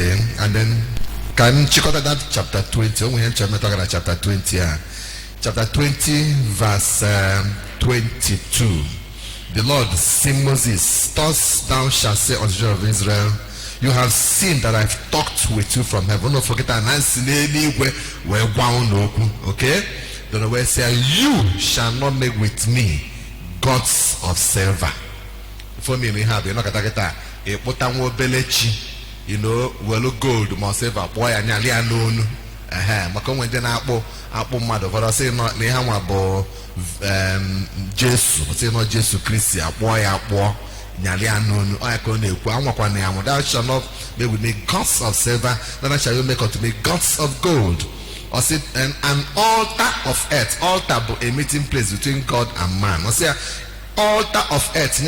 today, and then can check out that chapter 20. We have chapter 20. Chapter 20, verse 22. The Lord said Moses, thus thou shalt say unto the children of Israel, you have seen that I've talked with you from heaven. Don't forget, okay? Then we say, you shall not make with me gods of silver. For me, we have, you know, a potamu belechi, you know, well, gold, more silver, boy, and yalia known. Maka when then apple mother, but I say not Nehama Jesu, say not Jesu Christi, a boy, Nyaliano, I can thou shalt not make with me gods of silver, then I shall you make unto me gods of gold. Or say an altar of earth, altar a meeting place between God and man. Or say altar of earth,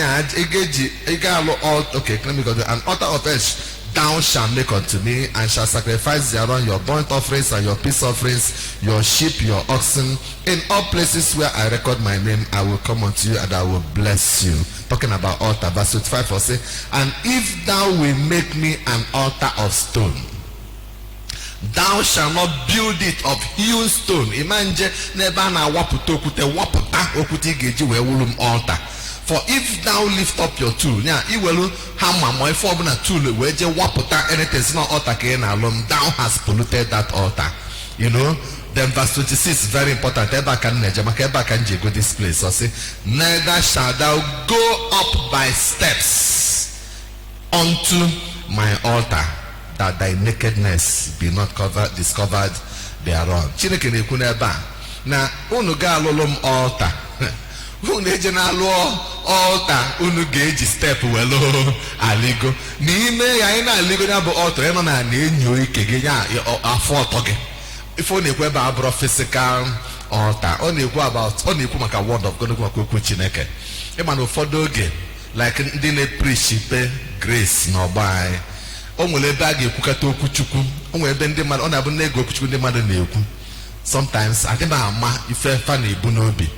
okay, let me go to an altar of earth. Thou shalt make unto me, and shall sacrifice thereon your burnt offerings and your peace offerings, your sheep, your oxen. In all places where I record my name, I will come unto you and I will bless you. Talking about altar, verse 25 will say, and if thou will make me an altar of stone, thou shalt not build it of hewn stone. Imagine never na waputa okuti geji we wulum altar. For if thou lift up your tool, you will hammer my form a tool where you waputa anything not altar thou hast polluted that altar. You know, then verse 26 is very important. Eba can go this place. I say, neither shalt thou go up by steps unto my altar, that thy nakedness be not discovered thereon. Chineke na-ekwu eba na unu ga alụlụ altar. Unu eje na alụọ altar, unu ga-eji step welo aligo. N'ime ya ị na-aligo ya bụ altar, ị nọ na na-enyo ike gị ya afọ ọtọ gị. Ife ọ na-ekwu ebe abụrụ physical altar. Ọ na-ekwu maka word of God, maka okwu Chineke. Ịma na ụfọdụ oge like ndị na-preach ikpe grace na ọgba anyị. O nwere ebe a ga-ekwukata okwu Chukwu. O nwere ebe ndị mmadụ, ọ na-abụ na-ege okwu Chukwu ndị mmadụ na-ekwu. Sometimes adịba ama ife fa na-ebu n'obi.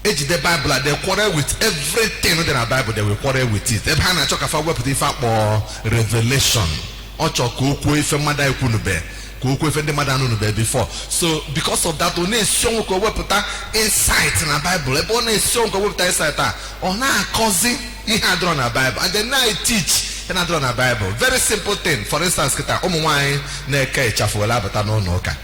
The Bible, they quarrel with everything in the Bible, they will quarrel with it. Ebe ha na-achọ ka fa wepụta ife akpọ revelation. Ọ chọ ka okwu ife mmadụ ekwu nube, ka okwu ife ndị mmadụ anụ nube before. So because of that, ọ na-esio ka wepụta insight na Bible. Ebe ọ na-esio ka wepụta insight a, ọ na-akọzi ihe adọrọ na Bible, and then na-teach ihe adọrọ na Bible. Very simple thing. For instance, kita ụmụ nwaanyị na-eke ịchafụ wela abata n'ụlọ ụka.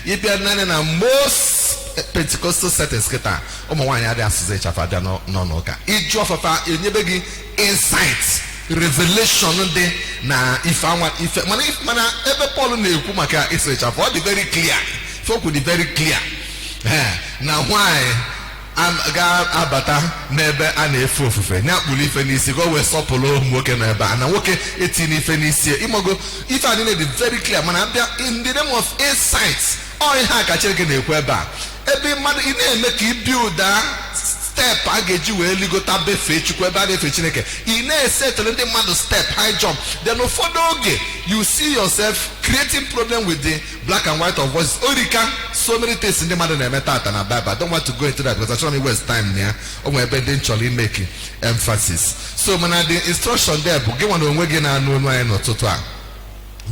Ịbịa naanị na most Pentecostal settings kita ụmụ nwaanyị adịghị asụsụ ịchafụ abịa n'ụlọ ụka. Iju ọfọfa enyebe gị insight, revelation dị na ife anwa ife mana ebe Paul na-ekwu maka ịsụ ịchafụ, ọ dị very clear. Fokwu dị very clear. Na nwaanyị ga-abata n'ebe a na-efe ofufe na-akpụrụ ife n'isi ka o wee sọpụrụ nwoke nọ ebe a, na nwoke etinye ife n'isi ịmago ife a niile dị very clear. Mana abịa in the name of insight, ọ ihe a ka Chineke na-ekwu ebe a. Ebe mmadụ ị na-eme ka i build step a ga-eji wee ligota befe Chukwu ebe a na-efe Chineke, ị na-esetụrụ ndị mmadụ step high jump, then ụfọdụ oge you see yourself creating problem with the black and white of voices. Orika so many things ndị mmadụ na-eme tata na Bible. I don't want to go into that because I don't want to waste time ya. O nwere ebe ndị nchọrọ imeki emphasis. So mana the instruction there bụ gị nwa na onwe gị na-anụ ọnụ anyị n'ụtụtụ a.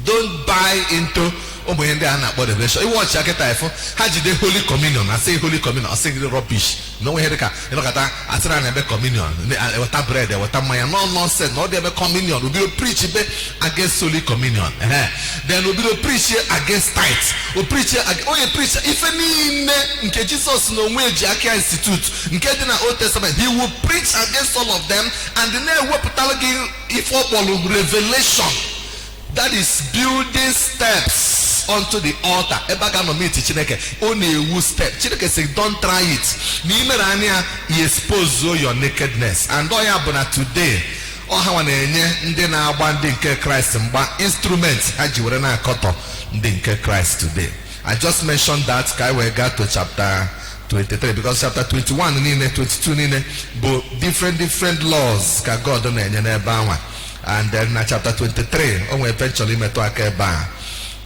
Don't buy into ụmụ ihe ndị a na-akpọ revelation. Iwe ọchị akịta ifo ha jide holy communion, asị holy communion, asị gị rubbish na onwe ihe dịka ịnọkọta asịrị na ebe communion, weta bread, weta mmanya, no nonsense. Na ọ dị ebe communion, obido preach be against holy communion. Then obido preach against tithe, o preach onye preach ife niile nke Jesus na onwe ji aka institute nke dị na Old Testament. He will preach against all of them, and na-ewepụtara gị ife ọkpọrọ revelation. That is building steps onto the altar. Ebaga no meet Chineke. Only a step. Chineke say, don't try it. Nimerania, he expose your nakedness. And oya bona today. Oha wanenye ndi na agba ndi nke Christ mba instruments haji were na akoto ndi nke Christ today. I just mentioned that kai we got to chapter 23 because chapter 21 nine 22 nine but different laws ka God na enye na ebe anwa. And then na chapter 23, we eventually met Akeba.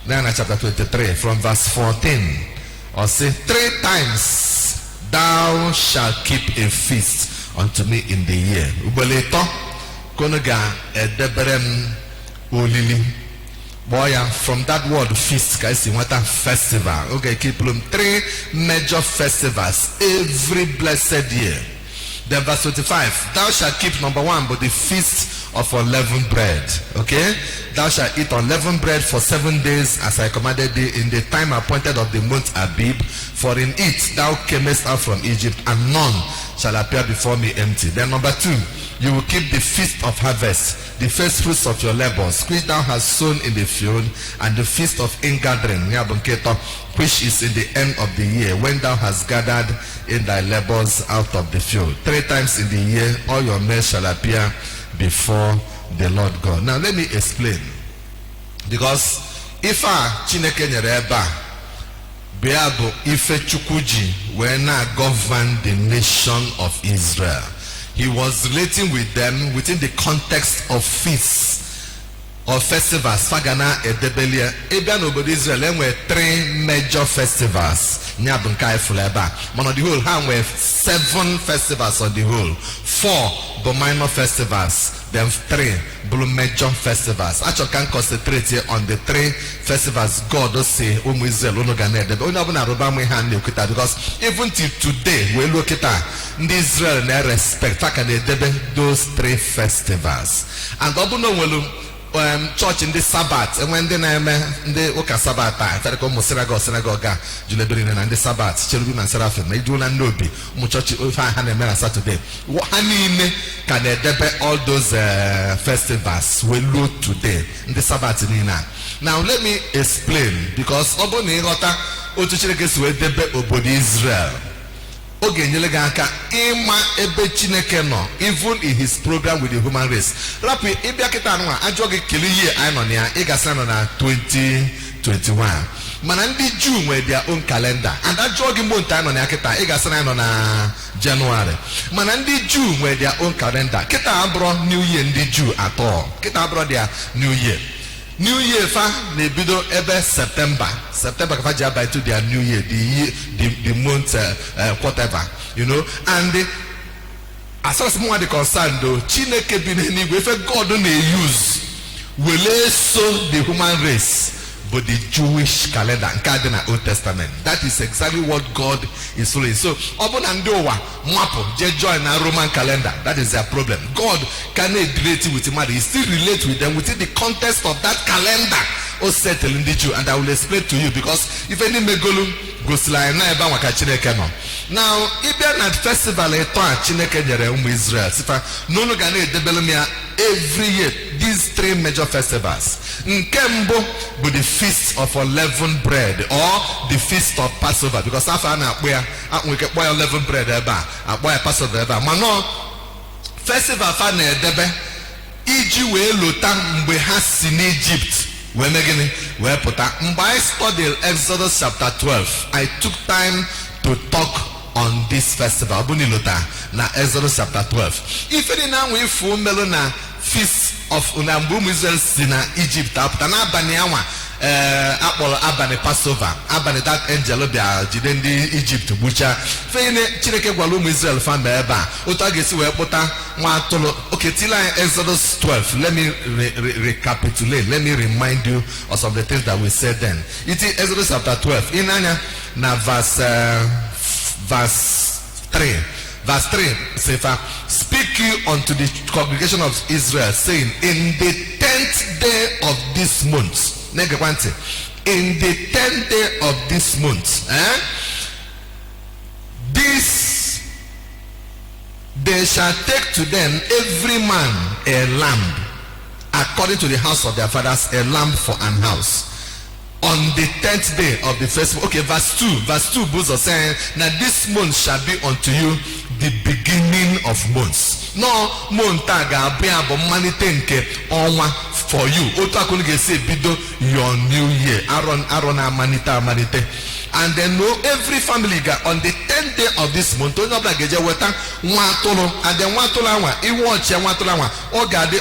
Then na chapter 23, from verse 14, or say 3 times thou shalt keep a feast unto me in the year. Ubeleto konoga edeberem olili Boy, from that word feast, guys, what a festival. Okay, keep them 3 major festivals every blessed year. Then verse 25, thou shalt keep number 1, but the feast of unleavened bread. Okay, thou shalt eat unleavened bread for 7 days, as I commanded thee, in the time appointed of the month Abib. For in it thou camest out from Egypt, and none shall appear before me empty. Then number 2, you will keep the feast of harvest, the first fruits of your labors, which thou hast sown in the field, and the feast of ingathering, which is in the end of the year, when thou hast gathered in thy labors out of the field. 3 times in the year, all your men shall appear before the Lord God. Now let me explain. Because if Chineke nyere ebe a Beabo ife chukwuji when I govern the nation of Israel, he was relating with them within the context of feasts or festivals. Fagana edebelia ebian obodo Israel enwe 3 major festivals. Nyabunkai fuleba. But on the whole, how were 7 festivals on the whole. 4 the minor festivals. Then 3 blue major festivals. Actually, can concentrate here on the 3 festivals God does say, Israel, because even till today, we look at Israel and they respect those 3 festivals. And church in the Sabbath, and when they Oka Sabbath, Telekom synagogue, Julebrin and the Sabbath, Cherubim and Seraphim, they do not know be church Hanemera Saturday. What can they debe all those festivals we look today in the Sabbath Nina? Now let me explain, because Oboni Rota Otuchireke we debe obodi Israel. Even in his program with the human race. Rapi Ibiakitana, Ajogi Kiliye Inonia, Egasana 2021. Manandi June with their own calendar. And that jogging mountain on Akita, Egasana on January. Manandi June with their own calendar. Kita Abro New Year in the Jew at all. Kita Abro their New Year. New Year fa nebido ebe September kafaja by to their New Year, the month whatever, you know. And as far as more the concerned though, Chineke bi n'eluigwe if God don't use will so the human race, but the Jewish calendar in the Old Testament. That is exactly what God is doing. So, join a Roman calendar. That is their problem. God cannot relate with him. He still relate with them within the context of that calendar. Or settle in the Jew, and I will explain to you, because if any megolu goes like now, even at festival Israel, every year these 3 major festivals. Nkembo with the feast of unleavened bread or the feast of Passover, because after we can buy unleavened bread buy Passover mano festival fane debe iji we lota mgbe ha si in Egypt. We're making it. Put I studied Exodus chapter 12. I took time to talk on this festival. Na Exodus chapter 12. If any now we full melona feast of Unambum Israel Sina Egypt up Tana Baniawa Apple Abane Passover Abane that angel Jidendi Egypt Bucha Fene Chireke Walum Israel fan Beba Utagesi Wepota Matolo. Okay, till Exodus 12. Let me recapitulate. Let me remind you of some of the things that we said then. It is Exodus chapter 12. In Anya na verse 3. Verse 3 says, speak you unto the congregation of Israel, saying, in the 10th day of this month. In the 10th day of this month, they shall take to them every man a lamb, according to the house of their fathers, a lamb for an house. On the 10th day of the first month. Okay, verse 2. Verse 2 Booz are saying, now this month shall be unto you the beginning of months. No montaga be abomanitenke onwa for you. Otakuni ge say bido your new year. Aaron amanite. And then know every family got on the 10th day of this month. And then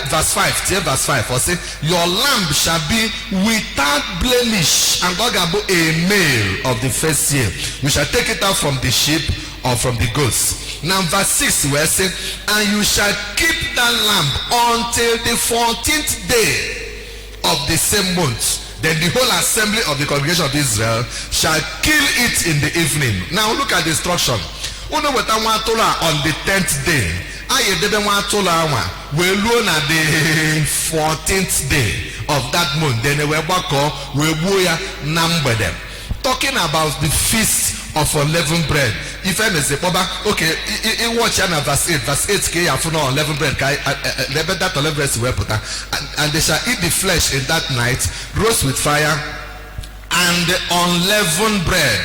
verse 5. Verse 5. For say your lamb shall be without blemish, and a male of the first year. You shall take it out from the sheep or from the goats. Now verse 6 where say, and you shall keep that lamb until the 14th day of the same month, then the whole assembly of the congregation of Israel shall kill it in the evening. Now look at the instruction. On the 10th day, I did na the 14th day of that month. Then we number them. Talking about the feast of unleavened bread. If I may say, okay, in watch verse 8, verse 8, unleavened bread, that unleavened bread, and they shall eat the flesh in that night, roast with fire, and unleavened bread,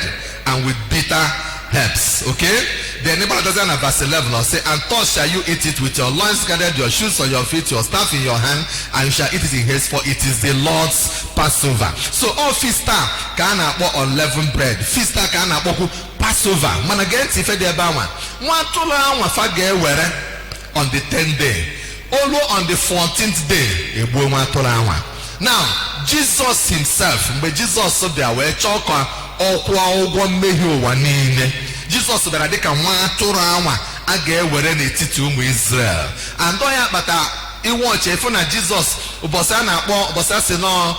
and with bitter herbs. Okay? The neighbor doesn't have verse 11 or say, and thus shall you eat it with your loins gathered, your shoes on your feet, your staff in your hand, and you shall eat it in haste, for it is the Lord's Passover. So all feaster can have unleavened bread. Feaster can have Passover. Man against if they are one on the 10th day. Only on the 14th day. Now, Jesus himself, but Jesus said there were choka or Jesus bịara dịka nwa atụrụ anwa a ga-ewere n'etiti ụmụ Israel. And ya kpata iwu ọcha efu na Jesus ụbọchị a na-akpọ ụbọchị a sị nọ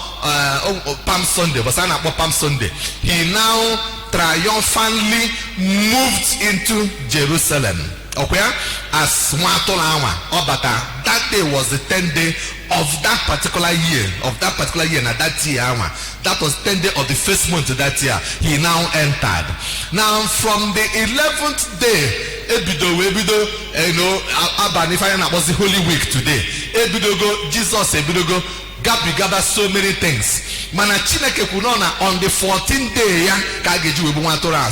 Palm Sunday, ụbọchị a na-akpọ Palm Sunday, he now triumphantly moved into Jerusalem. Okay, as nwa atụrụ anwa ọ bata. That day was the 10th day of that particular year, na that year. That was 10th day of the first month of that year. He now entered. Now from the 11th day, ebido, was the Holy Week today. Jesus gather so many things. Mana Chineke kunona on the 14th day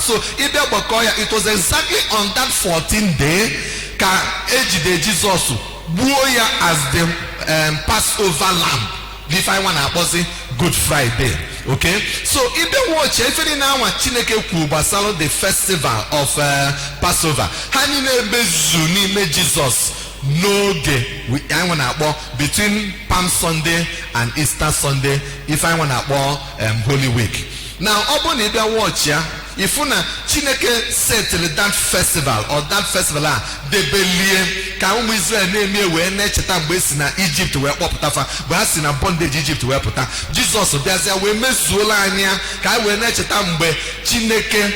so it was exactly on that 14th day ka ejide Jesus buoya as the Passover lamb. If I want to Good Friday. Okay, so if they watch every now and Chineke kubasalo the festival of Passover, Hanine bezuni me Jesus. No day I want to between Palm Sunday and Easter Sunday. If I want to Holy Week. Now, open if you watch ya. If una Chineke settle that festival or that festival de belie ka ụmụ Israel na-eme wee na-echeta mgbe si na Egypt wee kpọpụtafa mgbe ha si na bondage Egypt wee pụta. Jesus bịazịa wee mezuola anya ka wee na-echeta mgbe Chineke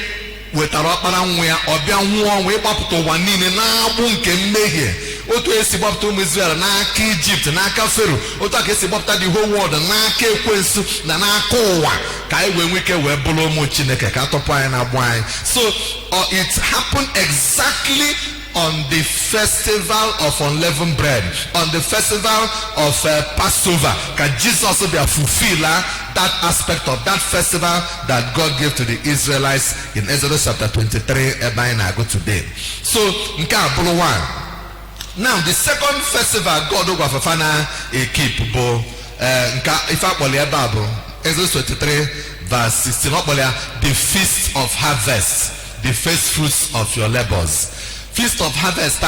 wetara ọkpara nwa ya ọbịa nwụọ wee gbapụta ụwa niile na-agbụ nke mmehie. Otu esi gbapụta ụmụ Israel n'aka Egypt, n'aka Pharaoh, otu aka esi gbapụta the whole world n'aka ekwensu na n'aka ụwa ka anyị wee nwike wee bụrụ ụmụ Chineke ka atọpụ anyị na agbụ anyị. So it happened exactly on the festival of unleavened bread, on the festival of Passover, ka Jesus be fulfill that aspect of that festival that God gave to the Israelites in Exodus chapter 23 go today. So nke abụrụ one. Now the second festival God Ogwafafana keep bo if I Bible Exodus 23 verse 16 the feast of harvest, the first fruits of your labors. Feast of harvest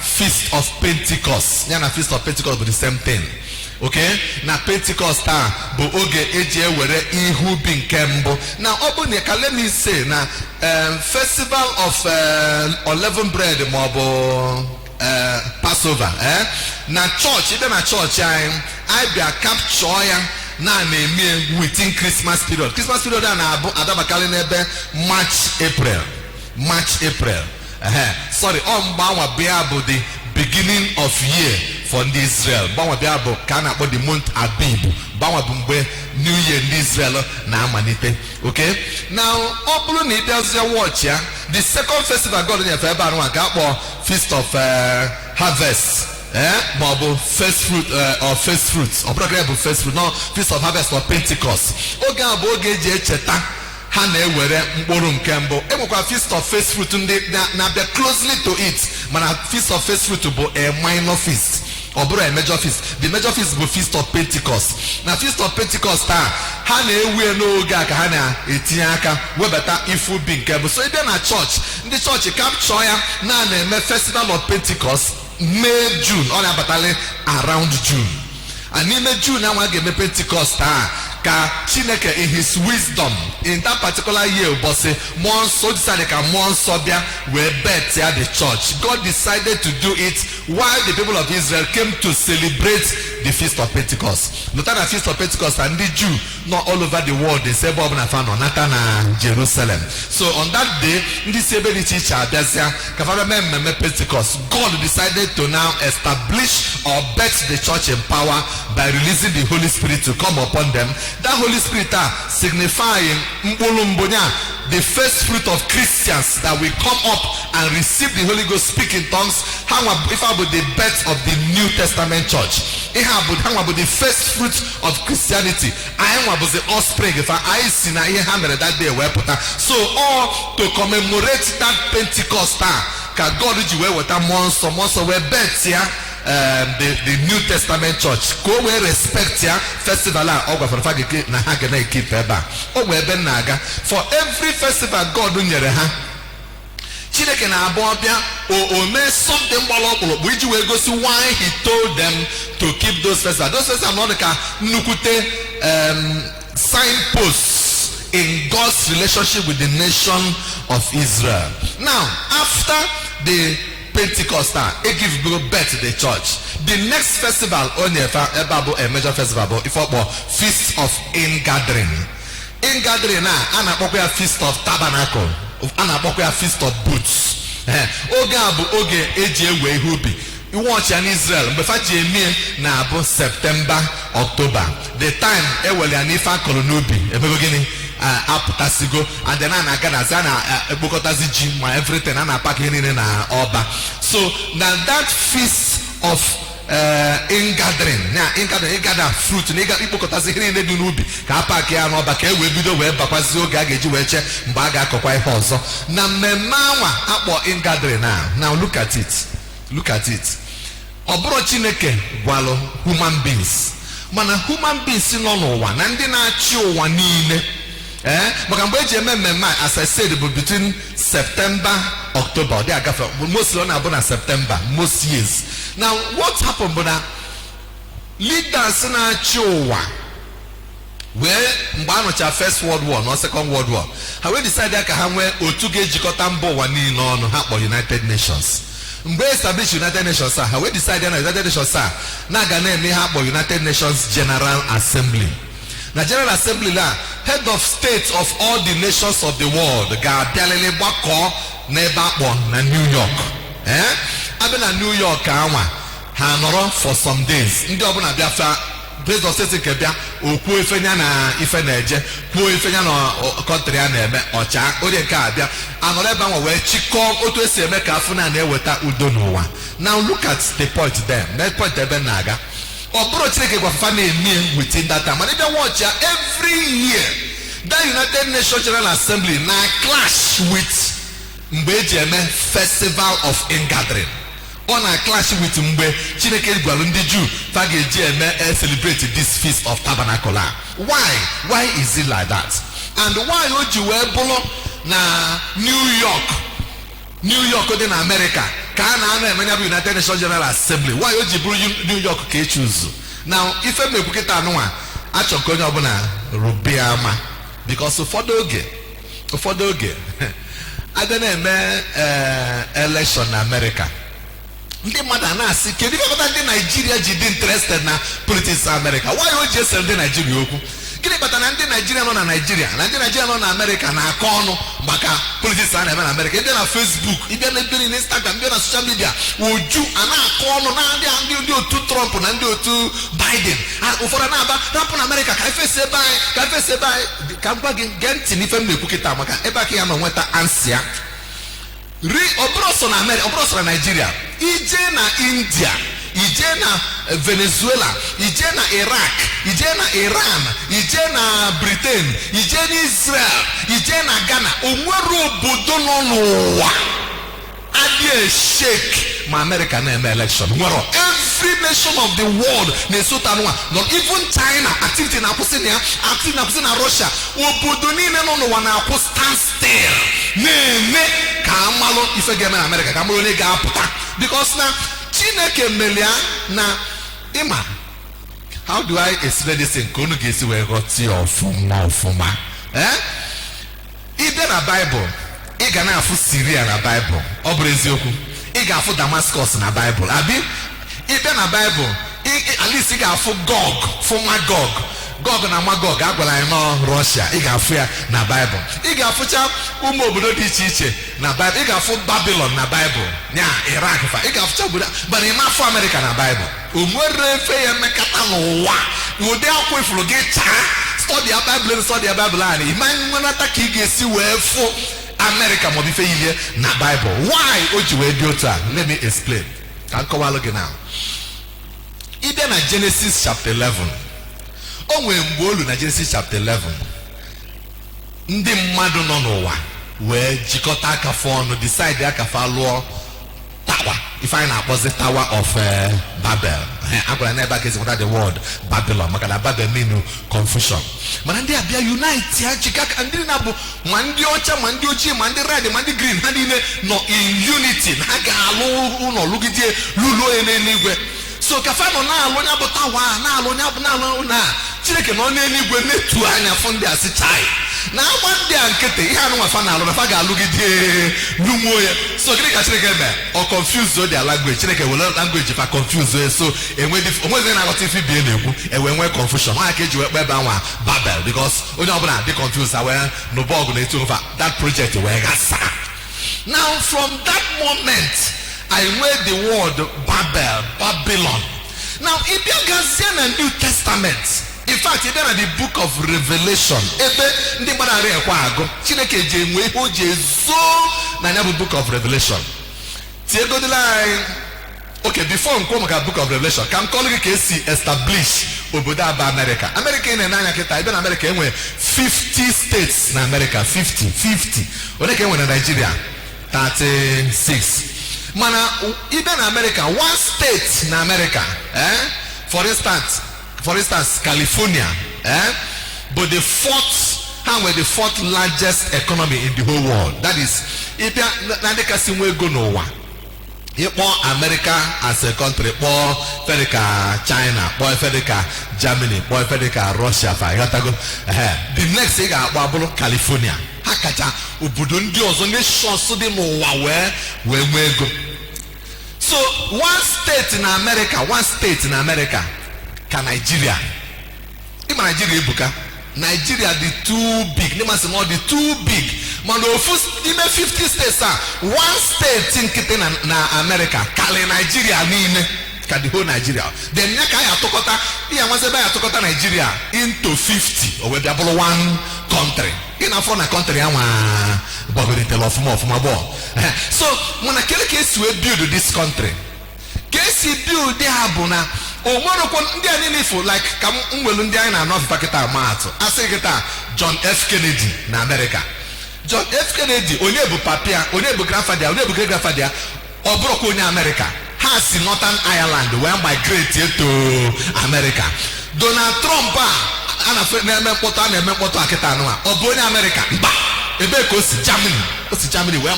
feast of Pentecost. Feast of Pentecost but the same thing. Okay, now Pentecost but oge eje were ihu bi nke mbụ. Now let me say now festival of unleavened bread mobo Passover na church even na church I be a capture ya na na-eme within Christmas period. Christmas period na adabakali n'ebe March April. Sorry, mgbanwe bịa bụ the beginning of year for the Israel. Mgbanwe bịa bụ ka a na-akpọ the month Abib. Mgbanwe bụ mgbe New Year ndị Israel na-amalite. Okay? Now, ọ bụrụ na ị bịazie watch ya, the second festival God nyefe ebe anụ ka akpọ Feast of Harvest. Maọbụ first fruit or first fruits. Ọ bụrụ ka bụ first fruit, no, Feast of Harvest or Pentecost. Oge a bụ oge eji echeta ha na-ewere mkpụrụ nke mbụ. Enwekwa Feast of First Fruit ndị na-abịa closely to it, mana Feast of First Fruit bụ a minor feast, ọ bụrụ a major feast. The major feast bụ Feast of Pentecost. Na Feast of Pentecost ha na-ewu n'oge a ka ha na-etinye aka webata ifu bi nke mbụ. So ị bịa na church, ndị church capture ya na-eme Festival of Pentecost May June, ọ na-abatali around June. And n'ime June anwa ga-eme Pentecost ka Chineke in his wisdom in that particular year ụbọchị mmụọ nsọ decided ka mmụọ nsọ bịa wee bet ya the church. God decided to do it while the people of Israel came to celebrate the feast of Pentecost. Lọta na feast of Pentecost and ndị Jew not all over the world they say Bob na fan nata na Jerusalem. So on that day ndị si ebe dị iche iche abịazịa ka fa bịa mmemme Pentecost. God decided to now establish or bet the church in power by releasing the Holy Spirit to come upon them. That Holy Spirit signifying the first fruit of Christians that will come up and receive the Holy Ghost, speak in tongues. If I would the birth of the New Testament church, if I would the first fruit of Christianity, I was the offspring. If I see na that day where put so all to commemorate that Pentecost, can God do well with a monster where birth here. The New Testament church go we respect ya festival na ha ga keep eba for every festival God nyere ha Chineke na abobia o mee something gbalo iji we go see why he told them to keep those festivals. Those festivals are not like nukute signposts in God's relationship with the nation of Israel. Now after the Pentecost, it gives birth to the church. The next festival only a major festival, if Feast of Ingathering. Ingathering na Feast of Tabernacle, Feast of Booths. Oge eji ewe hubi. You watch in Israel, but na September, October. The time anifa kolonubi. Aputasigo and then bokotazi ji ma everything and pack in oba. So now that feast of ingathering now gather fruit bokotazi here in nubi ka pack ya no ba ka we bido we bakwazi oge agaji we che mba ga akokwa ihe ozo na mmemma akpo ingathering now look at it oburo Chineke gwalo human beings mana human beings no n'ụwa na ndị na-achị ụwa niile as I said, between September, October, they are mostly on September, most years. Now, what happened, Bona? Leaders in our Chihuahua, where Mbanocha First World War, not Second World War, how we decided to have Otuge Jikotambo Wani non Hapo United Nations. Mbe establish United Nations, how we decided United Nations, Nagane Hapo United Nations General Assembly. The General Assembly head of states of all the nations of the world ga bialele gbakọ n'ebe akpọ na New York. Abịa na New York ha nọrọ for some days. Ndị ọbụla bịafa based on state nke bịa okwu ifenya na ife na-eje kwuo ifenya na country a na-eme ọcha onye nke abịa anọrọ ebe ahụ wee chịkọọ otu esi eme ka afọ na-eweta udo n'ụwa. Now look at the point there. That point ebe na-aga within that time. And if you watch every year, that United Nations General Assembly now clash with Mbejeme Festival of Ingathering. On a clash with Mbe Chineke Gwalundi Jew Fagejeme celebrate this Feast of Tabernacle. Why is it like that? And why would you bolo na New York in America? United Nations General Assembly. Why would you New York choose? Now, if I make it I shall go Rubiama because for doge I don't know election in America. The mother see can you go to Nigeria interested na politics in America? Why would you sell the Nigeria? But Nigeria on Nigeria, Nigeria on America, na corner, Baka, politics in America, then on Facebook, even in Instagram, then on social media, would you and I corner and do to Trump and do to Biden? And for another, Trump in America, can I say bye? Come back in Gentin if I'm the Pukitamaka, Ebakiam went to answer. Obroso na America, Obroso na Nigeria, Ije na India. Ije na Venezuela, ije na Iraq, ije na Iran, ije na Britain, ije na Israel, ije na Ghana. Onwere obodo nọ n'ụwa adịghị shake ma America na-eme election. Every nation of the world na-esota n'ụwa. Not even China, activity na-akwụsị na ya, activity na-akwụsị na Russia. Obodo niile nọ n'ụwa na-akwụ stand still. Na-eme ka amalụ ife ga-eme na America, ka amalụ onye ga-apụta. Because na Chineke melia na ima how do I explain this in kunu gesi we got your ofuma ide na Bible ị ga na-afụ Syria na Bible ọ bụrụ eziokwu ị ga-afụ Damascus na Bible abi ide na Bible at least ị ga-afụ Gog na Magog agwara anyị nọ Russia ị ga-afụ ya na Bible ị ga-afụcha ụmụ obodo dị iche iche na Bible ị ga-afụ Babylon na Bible nya Iraq fa ị ga-afụcha obodo mana ị na-afụ America na Bible o nwere efe ya mmekọta n'ụwa ụdị akwụkwọ ifuru gị chaa study Bible anyị ịma nwenata ka ị ga-esi wee fụ America maọbụ ife yile na Bible why o ji wee dị otu a let me explain ka m kọwalụ gị now ide na Genesis chapter 11 o nwere mgbe olu na Genesis chapter 11 ndị mmadụ nọ n'ụwa wee jikọta aka ọnụ decide aka fa lụọ tower if anyị na-akpọzi Tower of Babel agwara na ebe aka esi nweta the word Babylon maka na Babel mean confusion mana ndị abịa unite ya jikọta ndị na-abụ ma ndị ọcha ma ndị ojii ma ndị red ma ndị green ha niile nọ in unity na ha ga-alụ ụlọ lụgide lụluo ya n'eluigwe so ka fa nọ na-alụ onye bụ tawa na-alụ onye bụ na-alụ na Chineke nọ n'eluigwe na-etu anya fụ ndị asị chai na agba ndị a nkịtị ihe anụ nwa fa na-alụ na fa ga-alụgide lụnwuo ya so gịnị ka Chineke mee ọ confuse their language Chineke were language fa confuse so onwezi na-aghọta ife bie na-ekwu nwee confusion nwa ka eji wee kpọ ebe anwa Babel because onye ọbụla dị confuse wee n'ụbọgụ na-etu ofa that project wee gasa. Now from that moment I read the word Babylon. Now if you guys see in the New Testament, in fact even in the book of Revelation ebe ndị gbara rekwa agụ Chineke je nwe ihe o je zo na ya bụ book of Revelation tiegodila okay before nkwo maka book of Revelation ka m kọlụ gị ka esi establish obodo aba America ị na-anya kịta ebe na America enwe 50 states na America 50 onye ka enwe na Nigeria 36 mana even America one state na America for instance California but the fourth largest economy in the whole world. That is if na ndị kasị nwe ego n'ụwa ịkpọ America as a country kpọọ Federica China kpọọ Federica Germany kpọọ Federica Russia fa ịghọtago the next ị ga-akpọ abụrụ California ha kacha obodo ndị ọzọ nations dị n'ụwa wee nwee ego. So one state in America ka Nigeria ịma Nigeria ebuka Nigeria dị too big n'ịmasị na ọ dị too big mana ofu ime 50 states one state nkịtị na America kali Nigeria niile ka the whole Nigeria then ya ka anyị atụkọta ihe amasị ebe anyị atụkọta Nigeria into 50 o wee bịa bụrụ one country ị na-afọ na country ya nwa gbagolitela ọfụma bọọ so mana kele ka esi wee build this country ka esi build ha bụ na onwerokwo ndị a niile ifo like ka m nwelu ndị anyị na-anọ ọfịfa kịta maatụ asị kịta John F. Kennedy na America. John F. Kennedy onye bụ papia onye bụ grandfather onye bụ great grandfather ọ bụrụkwa onye America ha si Northern Ireland wee migrate to America. Donald Trump a na-eme mkpọtụ akịta anụwa ọ bụ onye America mba ebe ka o si Germany wee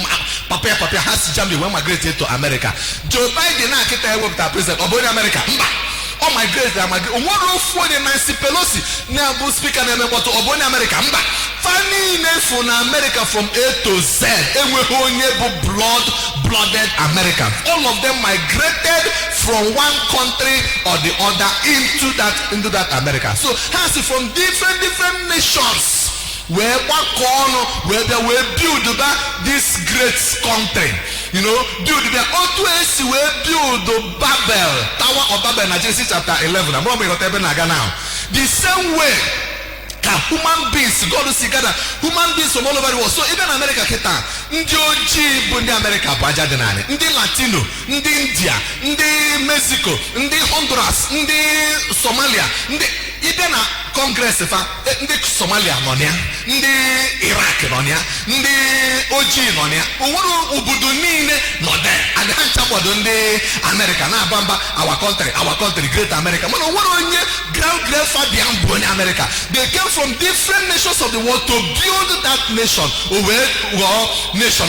papia ha si Germany wee migrate to America. Joe Biden akịta ewepụta president ọ bụ onye America mba ọ migrate onwere ofu onye Nancy Pelosi na-abụ speaker na-eme mkpọtụ ọ bụ onye America mba fa niile fụ na America from A to Z enweghị onye bụ blooded American. All of them migrated from one country or the other into that America. So has from different nations wee gbakọ ọnụ wee build this great country, build the otu esi wee build Babel, Tower of Babel na Genesis chapter 11. I'm going to na now. The same way human beings God si gather human beings from all over the world. So even America kita ndị ojii bụ ndị America bụ aja dị naanị ndị Latino, ndị India, ndị Mexico, ndị Honduras, ndị Somalia, ndị ibe na Congress fa ndị Somalia nọ ya, ndị Iraq nọ ya, ndị ojii nọ ya, onwere obodo niile nọ there and ha ncha kwado ndị America na-aba mba our country great America mana onwere onye grandfather bụ onye America. They came from different nations of the world to build that nation nation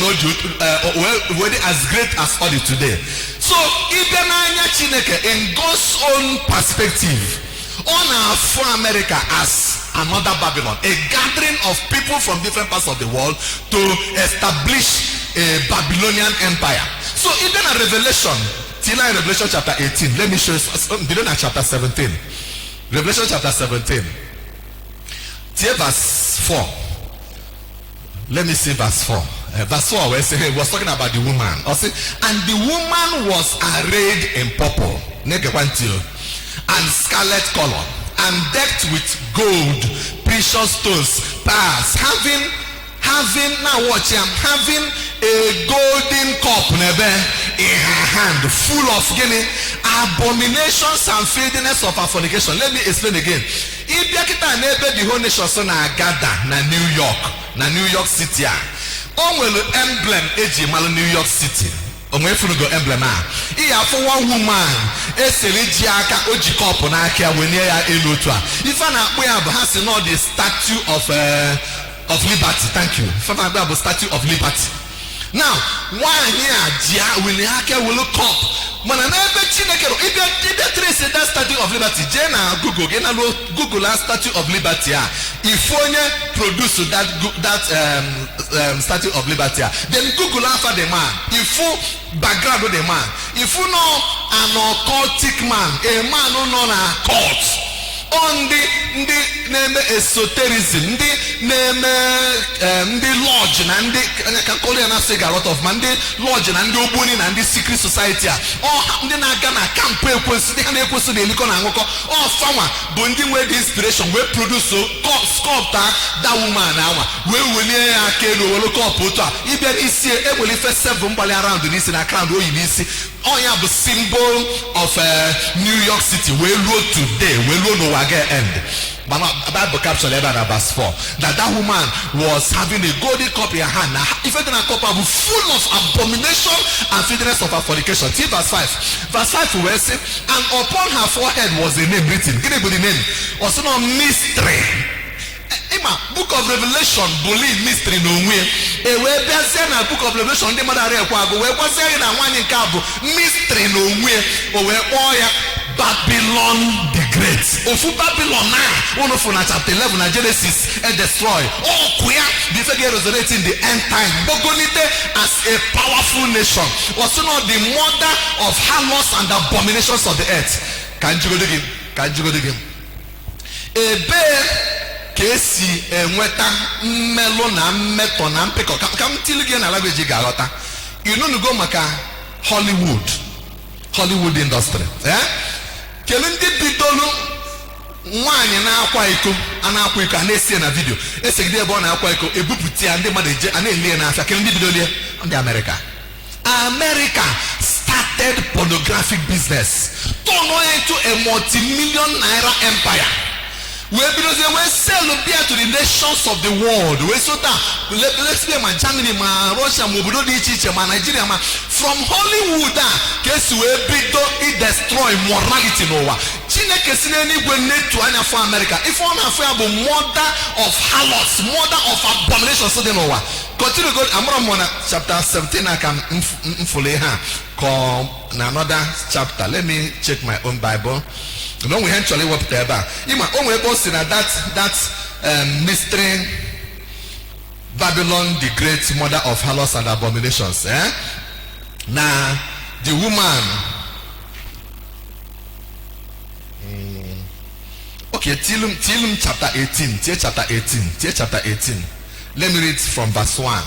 as great as all today. So ibe n'anya Chineke in God's own perspective On for America as another Babylon, a gathering of people from different parts of the world to establish a Babylonian empire. So even a Revelation, till Revelation chapter 18, let me show you, chapter 17. Revelation chapter 17. Till verse 4. Let me see verse 4. Verse 4 where it was talking about the woman. And the woman was arrayed in purple, and scarlet color, and decked with gold, precious stones, pearls, having now watch, I'm having a golden cup in her hand, full of abominations and filthiness of her fornication. Let me explain again. If the whole nation gather na New York City, emblem New York City. Emblem for one woman cup na if the statue of liberty. Thank you. Statue of liberty. Now, why here will cup? Man, I never if you trace that statue of liberty, Jenna Google statue of liberty. If you produce that statue of liberty, then Google after the man. If you background of the man, if you know an occultic man, a man who know a cult. On the name esotericism, the name the lodge and the can call it a lot of man, the lodge and the opening and the secret society. Or the Nagana camp the Licon and or farmer bonding with inspiration will produce sculptor that woman now. We will look up if there is a first 7 around the in a crown or in this. Oh, you have a symbol of New York City. We wrote today. We don't know again end. But Bible caption verse 4 that woman was having a golden cup in her hand. Now, if you a cup full of abomination and filthiness of her fornication. See verse 5. Verse 5 will say, and upon her forehead was a name written. Give me the name. Also no mystery. Book of Revelation believe mystery no way. A way na book of Revelation the mother rekwago we kwase na nwanye nke abu mystery no way. O we oya Babylon the Great. Ofu Babylon na one of na chapter 11 na Genesis and destroy. Oh kuya the figure resurrecting the end time. Bogonite as a powerful nation. Also not the mother of harlots and abominations of the earth. Can you go again? Can you go again? Kesi enweta mmelo na mmeto na mpeko kam tilige na language galota you know go maka Hollywood industry kele ndị bidolu nwanyị na akwa iko na-esi na video esegide ebe ọ na akwa iko ebuputi ya ndị mmadụ eje na-elie na afia kele ndị bidolu ndị America started pornographic business turn into a multi-million naira empire. We sell beer to the nations of the world. We so that let's be my Germany, my Russia, my Nigeria, from Hollywood. Case we it destroy morality no wa. Chineke sineni we need to anya for America. If one affair about mother of harlots, mother of abominations, so they know what. Continue go. Amramona chapter 17. I can fully come another chapter. Let me check my own Bible. No, we actually work there. In my own way, boss, that mystery Babylon, the great mother of harlots and abominations. Now, the woman. Okay, till chapter 18. Till chapter 18. Let me read from verse 1.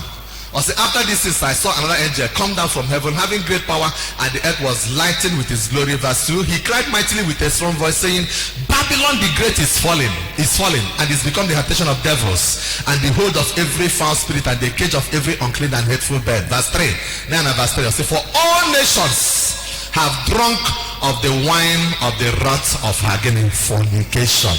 After this I saw another angel come down from heaven, having great power, and the earth was lightened with his glory. Verse 2, he cried mightily with a strong voice, saying, Babylon the great is fallen, and is become the habitation of devils, and the hold of every foul spirit, and the cage of every unclean and hateful bird. Verse 3, now verse 3, I say, for all nations have drunk of the wine of the wrath of her fornication.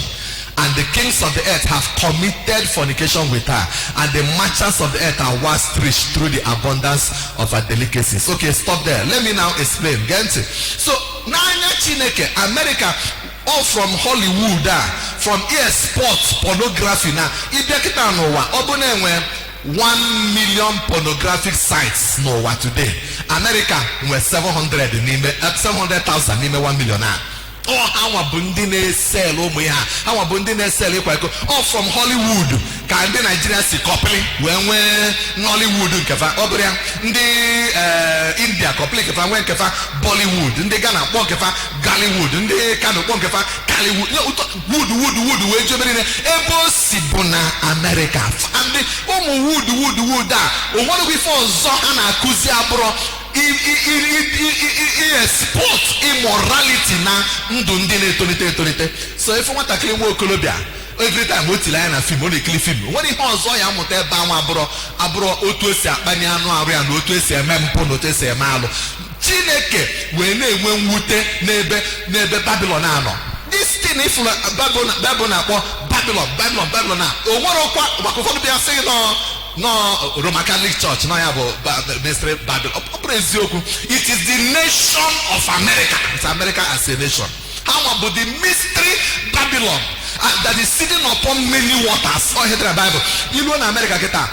And the kings of the earth have committed fornication with her, and the merchants of the earth are waxed rich through the abundance of her delicacies. Okay, stop there. Let me now explain. Get it? So, Nanya Chineke, America, all from Hollywood, from sports, pornography. Now, if you can know what, 1 million pornographic sites no what today. America were 700,000 nime 1 million. Hawa bundi ne sell ụmụ ya, hawa bundi ne sell ịkwa iko. All from Hollywood ka ndị Nigeria si kọpịlị wee nwee Nollywood nkefa. Ọ bụrụ ya ndị India kọpịlị nkefa nwee nkefa Bollywood, ndị Ghana kpọ nkefa Gallywood, ndị Kano kpọ nkefa Kallywood. Wood wee jebere ne ebe o si bụ na America. And ụmụ wood a onwere ife ọzọ ha na-akụzi abụrụ export immorality na ndụ ndị na-etolite. So ife nwatakịrị nwa okolobịa every time o tiri anya na film, ọ na-ekili film, nwere ihe ọzọ ya amụta ebe anwa abụrụ otu esi akpanye anụ arụ ya na otu esi eme mpụ na otu esi eme alụ. Chineke wee na-enwe mwute n'ebe Babylon anọ. This thing if Bible na-akpọ Babylon na o nwere ọkwa maka ụfọdụ bịa sị no Roman Catholic Church no ya bụ mystery Babylon. Ọ bụrụ eziokwu, it is the nation of America. It's America as a nation. How about the mystery Babylon that is sitting upon many waters? Oh, here the Bible. You know in America keta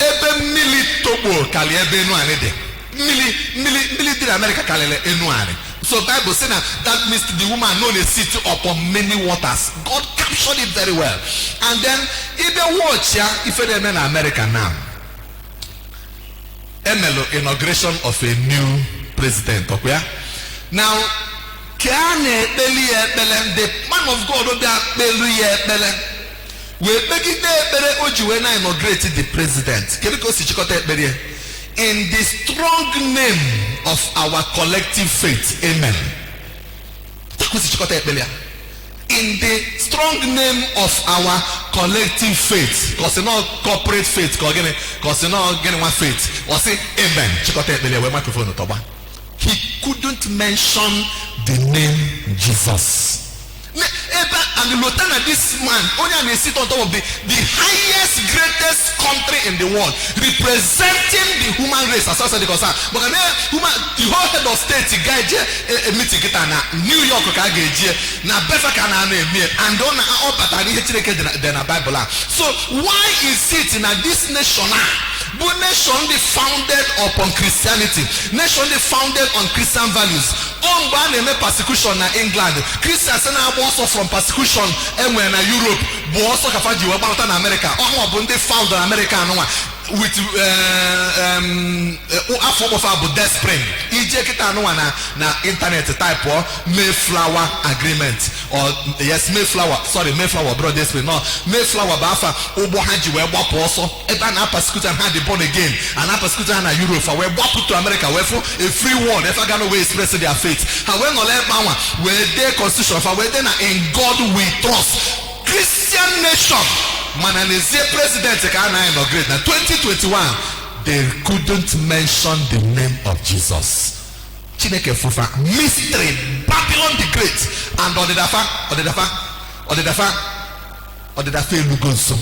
ebe mmiri togbo kali ebe enu ani de. Mmiri dị America kalele enu ani. So Bible say that means the woman known a city upon many waters. God captured it very well. And then if they watch ya, if they in America now, inauguration of a new president. Okay? Now, the man of God we inaugurated the president. In the strong name of our collective faith. Amen. In the strong name of our collective faith. Because it's not corporate faith. Because it's not getting one faith. Or say amen. He couldn't mention the name Jesus. And the lieutenant, this man, only sit on top of the highest, greatest country in the world, representing the human race as far as the concern. But the whole head of state, guy, a meeting na New York, na better can and on all but I need than a Bible. So why is it in this nation? Nation they founded upon Christianity, nation they founded on Christian values. Persecution in England, Christians also from persecution and when Europe, but also about America. They found America with Death Spring. Na internet type or Mayflower agreement or yes Mayflower brother Spring no Mayflower bafa Ubo Haji were also and persecutor had the born again and persecutor in Europe for where put to America where for a free world if I got away expressing their faith. However, where their constitution for where then in God we trust. Christian nation manalize president can inaugurate now 2021 they couldn't mention the name of Jesus. Chineke fufa mystery Babylon the Great and Odedafa Lugonso.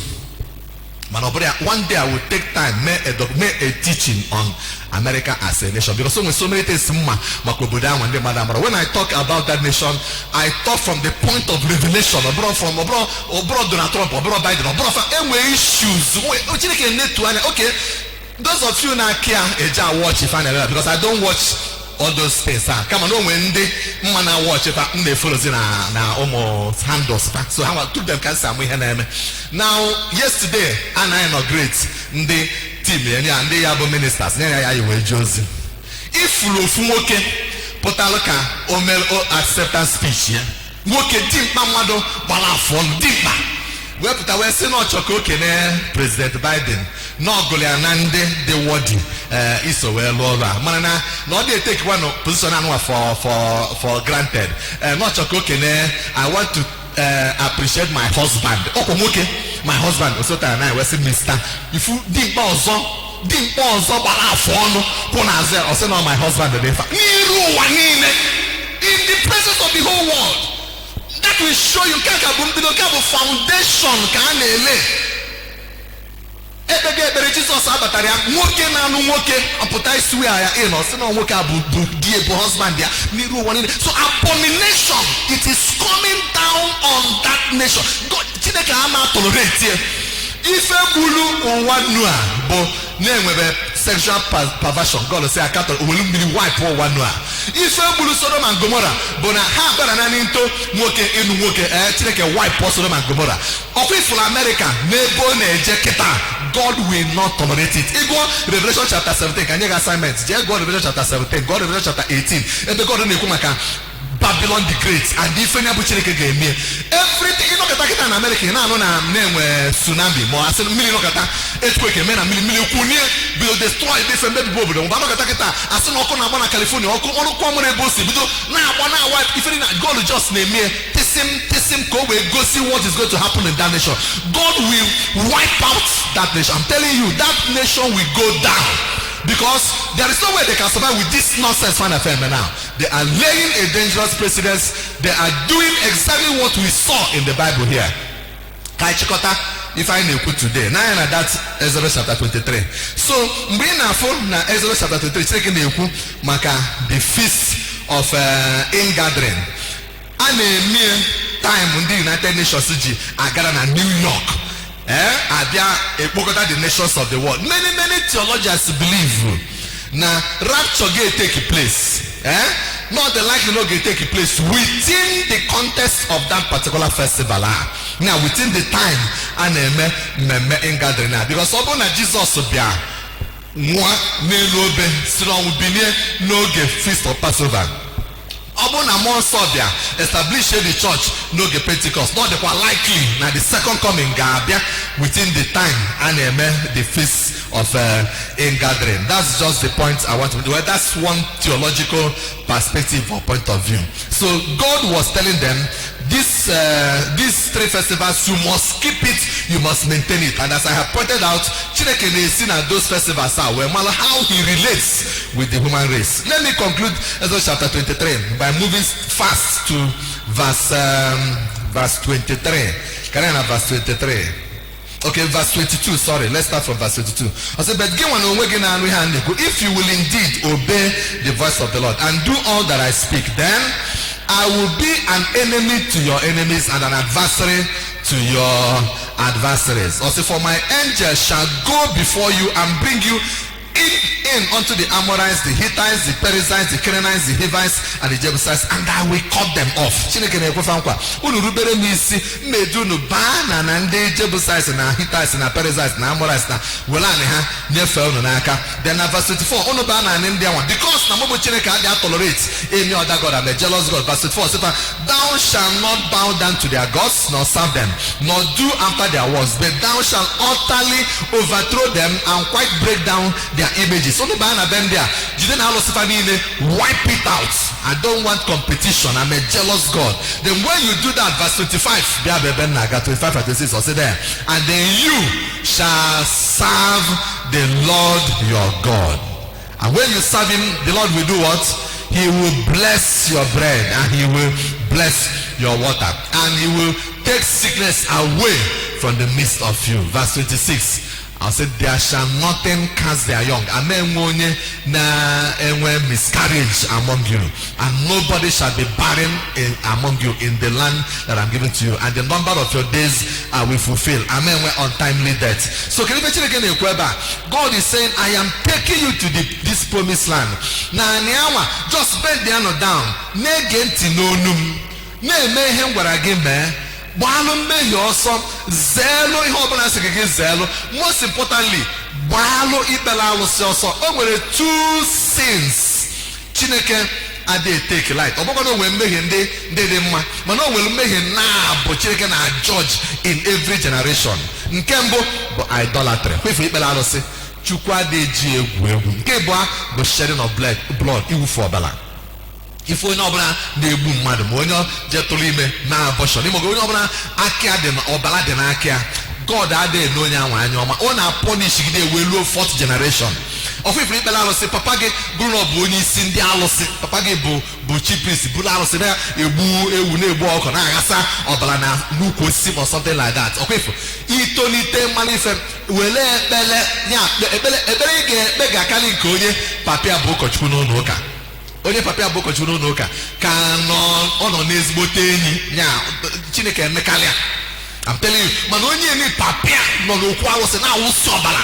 Man, one day I will take time make a teaching on America as a nation because so many things when I talk about that nation, I talk from the point of revelation. Abroad Donald Trump, abroad Biden, abroad issues. Okay, those of you now care watch if I never because I don't watch all those things. Come on, when they watch if they follow na almost handles. So how I took them can say now yesterday and I inaugurate the team and they have ministers. If you potaloka omel acceptance speech woke team mamado balafon dimba we put away say no choko kene President Biden no golianande the word iso well lola manana no dey take one position for granted no choko kene I want to appreciate my husband my husband also and I was Mr. if you dimba ozo balafon kunaze also no my husband in the presence of the whole world. That will show you foundation can Jesus nwoke na-anụ nwoke apụta isi ya in or no nwoke bụ husband ya n'iru ụwa niile. So abomination it is coming down on that nation. God Chineke ama tolerate ya ife bulu ụwa nua bụ na-enwebe sexual perversion. God say akatọ owelu mmiri wipe ụwa nua ife gburu Sodom and Gomorrah bụ na ha bara na nto nwoke ịnụ nwoke Chineke wipe Sodom and Gomorrah. Ọkwa ifuru America n'ebe ọ na-eje kịta, God will not tolerate it. Ịgụọ Revelation chapter 17 ka nye gị assignment, jee gụọ Revelation chapter 17, gụọ Revelation chapter 18 ebe God na-ekwu maka Babylon the Great and ife nya bụ Chineke ga-eme. Everything ịnọkọta kịta na America ị na-anụ na-enwe tsunami ma asị mmiri nọkọta earthquake eme na mmiri kwunie bido destroy ife mmebi obodo. Mgbe anọkọta kịta asị na ọkụ na-agba na California, ọkụ ọmụrụ ebe o si bido na-agba na-awa ife na God just na-eme tisim ka o wee gosi what is going to happen in that nation. God will wipe out that nation. I'm telling you, that nation will go down. Because there is no way they can survive with this nonsense Fan FM now. They are laying a dangerous precedence. They are doing exactly what we saw in the Bible here. Kai Chikota, if I may put today, now in that Exodus chapter 23. So, mgbe na afọ na Exodus chapter 23, Chineke na-ekwu maka the feast of ingathering. A na-eme time ndị United Nations ji agara na New York. Abia ekpokọta the nations of the world. Many theologians believe na rapture ga take place. Not the likely not take place within the context of that particular festival. Now within the time and in gathering now, because ọ bụ na Jesus bịa nwa n'elu obe si n'ọnwụ bilie n'oge feast of Passover. Ọ bụ na mmụọ nsọ bịa establish the church n'oge Pentecost, not quite likely na the second coming ga-abịa within the time a na-eme the feast of ingathering. That's just the point I want to do. That's one theological perspective or point of view. So God was telling them these three festivals, you must keep it, you must maintain it. And as I have pointed out, Chineke na-esi na those festivals are well, how he relates with the human race. Let me conclude Exodus chapter 23 by moving fast to verse 23. Can I have verse 23? Okay, verse 22, sorry, let's start from verse 22. I said, but if you will indeed obey the voice of the Lord and do all that I speak, then I will be an enemy to your enemies and an adversary to your adversaries. Also, for my angel shall go before you and bring you in unto the Amorites, the Hittites, the Perizzites, the Canaanites, the Hivites, and the Jebusites, and I will cut them off. Chineke na-ekwefa nkwa unu rubere m isi mmedu unu baa na ndị Jebusites na Hittites na Perizzites na Amorites na welani ha nyefee unu n'aka. Then na verse 24 unu baa na ndị anwa because na mụ Chineke adịghị tolerate any other god. I'm a jealous God. Verse 24 says, thou shalt not bow down to their gods nor serve them nor do after their works, but thou shalt utterly overthrow them and quite break down their images. So wipe it out. I don't want competition. I'm a jealous God. Then when you do that, verse 25, 25 and 26, I'll say there, and then you shall serve the Lord your God. And when you serve him, the Lord will do what? He will bless your bread and he will bless your water and he will take sickness away from the midst of you. Verse 26, I said, there shall nothing cast their young. Amen. Miscarriage among you, and nobody shall be barren among you in the land that I'm giving to you. And the number of your days I will fulfill. Amen. Untimely death. So can you mention again in Kweba? God is saying, I am taking you to this promised land. Now, just bend the hand down. Most importantly, two sins Chineke ade take light. Judge in every generation. Idolatry. Shedding of blood. If we know the boom, madam, when you're jetolime na abortion, or Baladinakia, God had no one punish the will fourth generation. Of if we say, Papa grew up when you sing the Alice, Papa Buchi priest, Bulalo, a boo, walk on Agasa, or Balana, Luko Sim, or something like that. Okay, Itonite Manifest, will Bega Kalinkoye, Papia Boko Chuno Noka. Onye papia boko chuno noka ono nezbote enyi nya Chineke emekalia. I'm telling you, man onye ni papia no lokwa wo se na wo so bala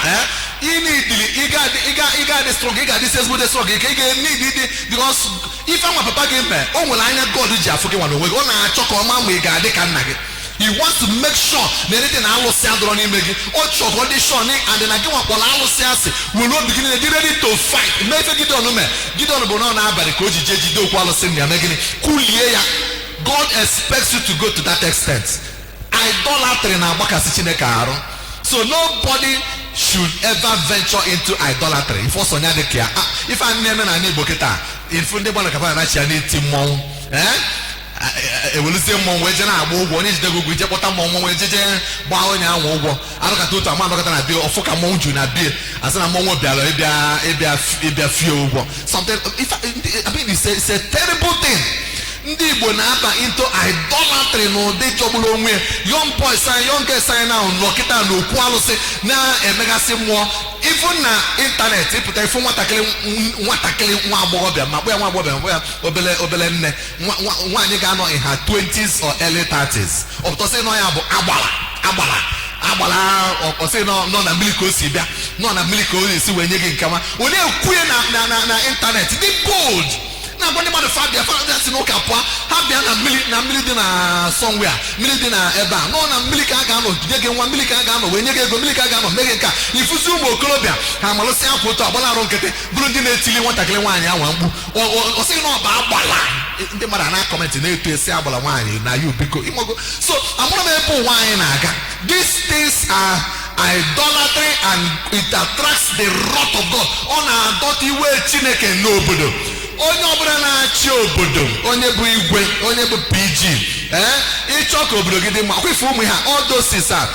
you got this strong, you got this with the strong, you need it because if I'm a papa game, oh well, I know God is just forget one way. On a chocolate man, we got the can nugget. He wants to make sure that anything I will send on him again, or chocolate and then I go up while I will say, will not begin ready to fight. Maybe get on me, get on the banana, but the coach JJ do while sending making it cool. God expects you to go to that extent. Idolatry na bakasichine. So nobody should ever venture into idolatry. If also if I name an boketa, in front of the Banakapana, I will say more ways and I will one is the good Japota Momo, Bowing and Wogo. I don't have to tell Mamma Bill or Foka Monju na Bill as a Momo Bella, Ebia few. Something, I mean, it's a terrible thing. Ndi bonaba into idolatry no de jobulo nwe young boys and young girls sign now lokita no kwalo se na emega se mo even na internet put ifo watakele nwa agbogobia mabwe nwa agbogobia obele nne nwa anyị ga no in her 20s or early 30s of to say no ya bụ agbala o say no na miliko si bia no na miliko si wenye gị nkama onye kwue na internet dị bold. Now, when the Fabia found that no capua, Habia na milidina somewhere, milidina eba, no na milicagano, taking 1 milicagano, when you get a milicagano, Mega, if you zoom or Colombia, Hamalosia put up Bola Rocket, Brundine Tilly, one tackling one, or say no about Bala. The Marana commenting to say Abala wine, now you because so I'm going to put wine. These things are idolatry and it attracts the wrath of God. On a dirty way, Chineke nobody. Onye ọbụla na-achị obodo onye bụ igwe onye bụ PG ịchọ ka obodo gị dị mma ọkwa ife ụmụ ha all those things are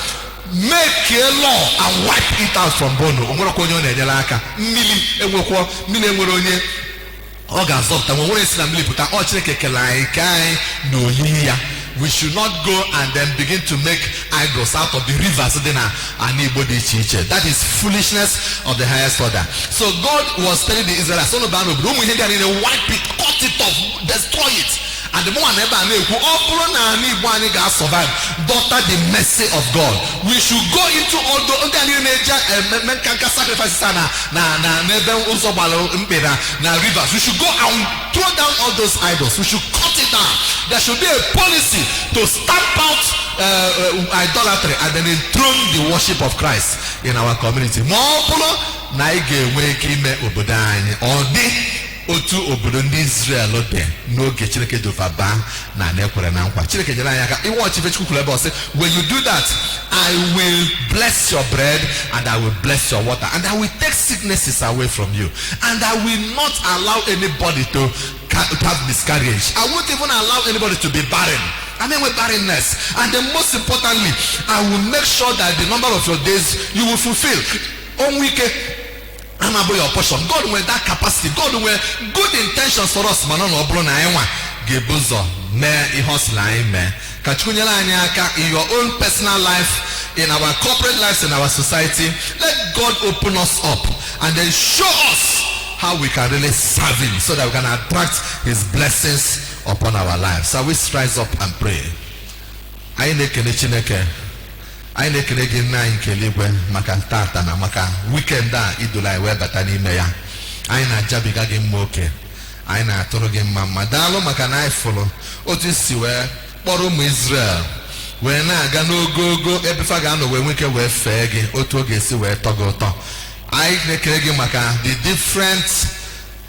make a law and wipe it out from bono onwerekwa onye ọ na-enyere aka mmiri enwekwa mmiri enwere onye ọ ga-azọpụta nwe nwere esi na mmiri pụta ọ Chineke kele anyị ka anyị na oyiyi ya. We should not go and then begin to make idols out of the rivers. That is foolishness of the highest order. So God was telling the Israelites, wipe it, cut it off, destroy it. And the more never survive, daughter the mercy of God. We should go into all the sacrifices rivers. We should go and throw down all those idols. We should cut it down. There should be a policy to stamp out idolatry and then enthrone the worship of Christ in our community. Otu obodo ndị Israel dị n'oge Chineke dofaba na nekwere na nkwa Chineke nyere anyị aka iwọchi Chukwu ebe ọ sị when you do that I will bless your bread and I will bless your water and I will take sicknesses away from you and I will not allow anybody to have miscarriage. I won't even allow anybody to be barren. I mean with barrenness. And then most importantly, I will make sure that the number of your days you will fulfill. On weekend I'm about your portion. God with that capacity. God with good intentions for us. Manon obrona ewa gebuzo me ihosla me. Kachunyala anyaka in your own personal life, in our corporate lives, in our society. Let God open us up and then show us how we can really serve Him, so that we can attract His blessings upon our lives. So we rise up and pray. I na-ekele gị nna anyị nke eluigwe maka tata na maka weekend a idula anyị wee bata n'ime ya. Anyị na-ajabiga gị mma oke, anyị na-atụrụ gị mma mma. Daalụ maka na anyị fụrụ otu isi wee kpọrọ ụmụ Israel wee na-aga n'ogogo ebe fa ga-anọ wee nweke wee fee gị otu oge esi wee tọ gị ụtọ. Anyị na-ekele gị maka the different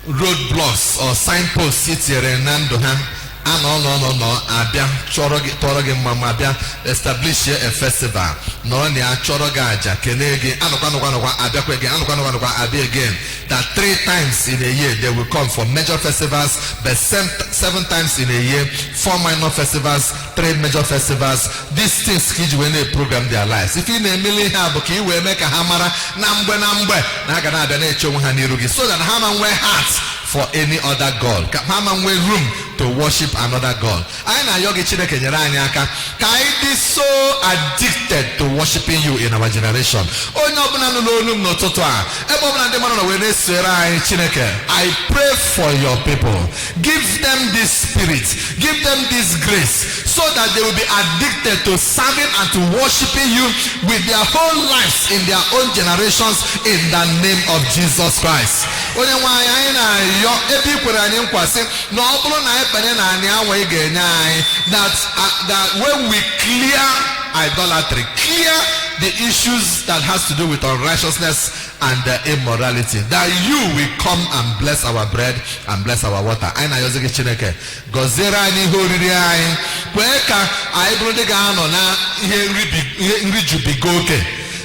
roadblocks or signposts itinyere na ndụ ha. No, abia chorogi torogi mama abia establish a festival. No ni a choroga aja kenegi anokanokwa abia kwege anokanokwa abia again. That 3 times in a year they will come for major festivals, but 7 times in a year, 4 minor festivals, 3 major festivals. These things kids when they program their lives. If you name have okay, we make a hamara nambe na gana abia na echomu hanirugi so that haman wear hearts for any other God. Haman wear room to worship another God. I na yogi Chineke nyere anyị aka ka anyị dị so addicted to worshiping you in our generation. Onye ọbụla nọ n'olu m n'ụtụtụ a ebe ọbụla ndị mmadụ na wee na-esere anyị Chineke, I pray for your people. Give them this spirit. Give them this grace so that they will be addicted to serving and to worshiping you with their whole lives in their own generations in the name of Jesus Christ. Onye nwe anyị na-ayọ ebe ikwere anyị nkwasị na ọ bụrụ na anyị banye na anyị awa ị ga-enye anyị that when we clear idolatry, clear the issues that has to do with unrighteousness and immorality, that you will come and bless our bread and bless our water. Anyị na-ayọzi gị Chineke gọziere anyị ihe oriri anyị, kwee ka anyị bụrụ ndị ga-anọ na ihe nri jubiga oke,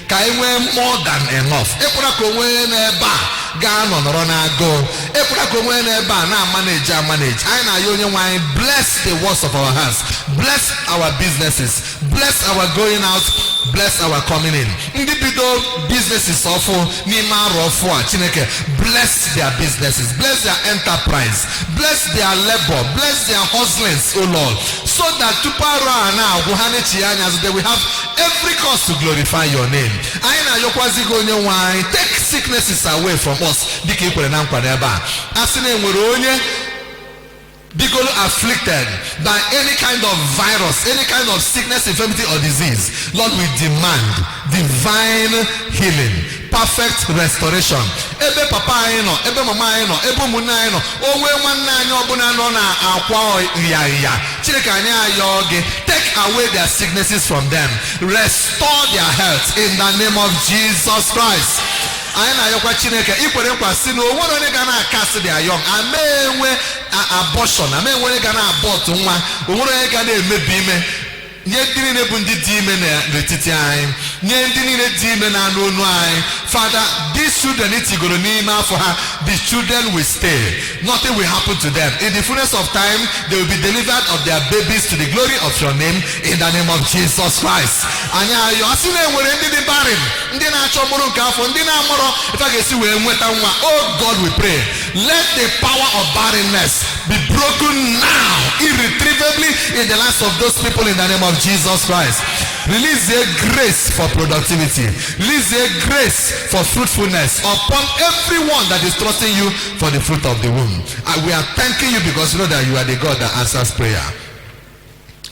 ka anyị nwee more than enough. Ekwela ka onwe n'ebe a ga-anọ nọrọ n'agụụ, ekwela ka onwe n'ebe a na-amanage. Anyị na-ayọ onye nwe anyị, bless the works of our hands, bless our businesses, bless our going out, bless our coming in. Ndị bido businesses ọfụ n'ime arọ ọfụ a, Chineke bless their businesses, bless their enterprise, bless their labor, bless their hustlings, O Lord, so that tupu arọ a na-agwụ ha na-echi anya azụ, they will have every cause to glorify your name. Anyị na-ayọkwazi gị onye nwe anyị, take sicknesses away from us dịka ikwere na nkwa n'ebe a. Asị na enwere onye bigolo afflicted by any kind of virus, any kind of sickness, infirmity or disease, Lord, we demand divine healing, perfect restoration. Ebe papa anyị nọ, ebe mama anyị nọ, ebe ụmụnne anyị nọ, onwe nwanne anyị ọbụla nọ na akwa ya Chineke anyị ayọ gị, take away their sicknesses from them, restore their health in the name of Jesus Christ. Anyị na-ayọkwa Chineke ikwere nkwa si na onwere onye ga na-akasị their young, ama-enwe abortion, ama-enwe onye ga na-abort nwa, onwere onye ga na-emebi ime. Nye ndị niile bụ ndị dị ime n'etiti anyị, nye ndị niile dị ime na anụ onu anyị. Father, these children itigoro n'ime afọ ha, the children will stay, nothing will happen to them. In the fullness of time, they will be delivered of their babies to the glory of your name in the name of Jesus Christ. Anyị ayọ asị na enwere ndị dị barren, ndị na-achọ mụrụ nke afọ, ndị na-amụrụ ife a ga-esi wee nweta nwa. Oh God, we pray, let the power of barrenness be broken now irretrievably in the lives of those people in the name of Jesus Christ. Release a grace for productivity, release a grace for fruitfulness upon everyone that is trusting you for the fruit of the womb. And we are thanking you because you know that you are the God that answers prayer.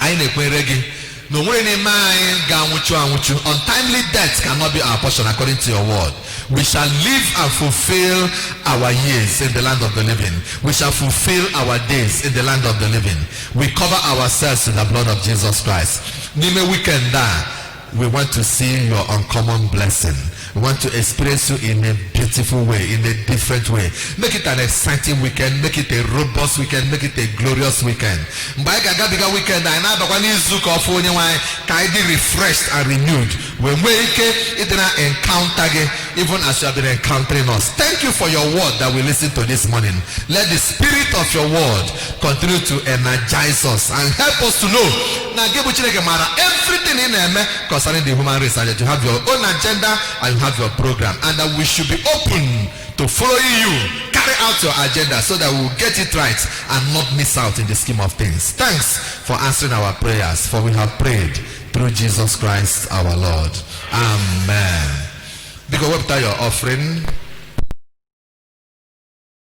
Anyị na-ekwere gị na onwere n'ime anyị ga-anwụchu. Untimely death cannot be our portion according to your word. We shall live and fulfill our years in the land of the living. We shall fulfill our days in the land of the living. We cover ourselves in the blood of Jesus Christ. Nime weekend we want to see your uncommon blessing. We want to experience you in a beautiful way, in a different way. Make it an exciting weekend, make it a robust weekend, make it a glorious weekend. Mgbe anyị ga-aga bigger weekend, anyị na-abakwa n'izu ụka ọfụ onye nwanyị ka anyị dị refreshed and renewed. We nwee ike ịdị na encounter gị even as you have been encountering us. Thank you for your word that we listen to this morning. Let the spirit of your word continue to energize us and help us to know na gị bụ Chineke mara everything in eme concerning the human race, and that you have your own agenda and you have your program, and that we should be open to following you, carry out your agenda so that we will get it right and not miss out in the scheme of things. Thanks for answering our prayers, for we have prayed through Jesus Christ our Lord. Amen. Because without your offering,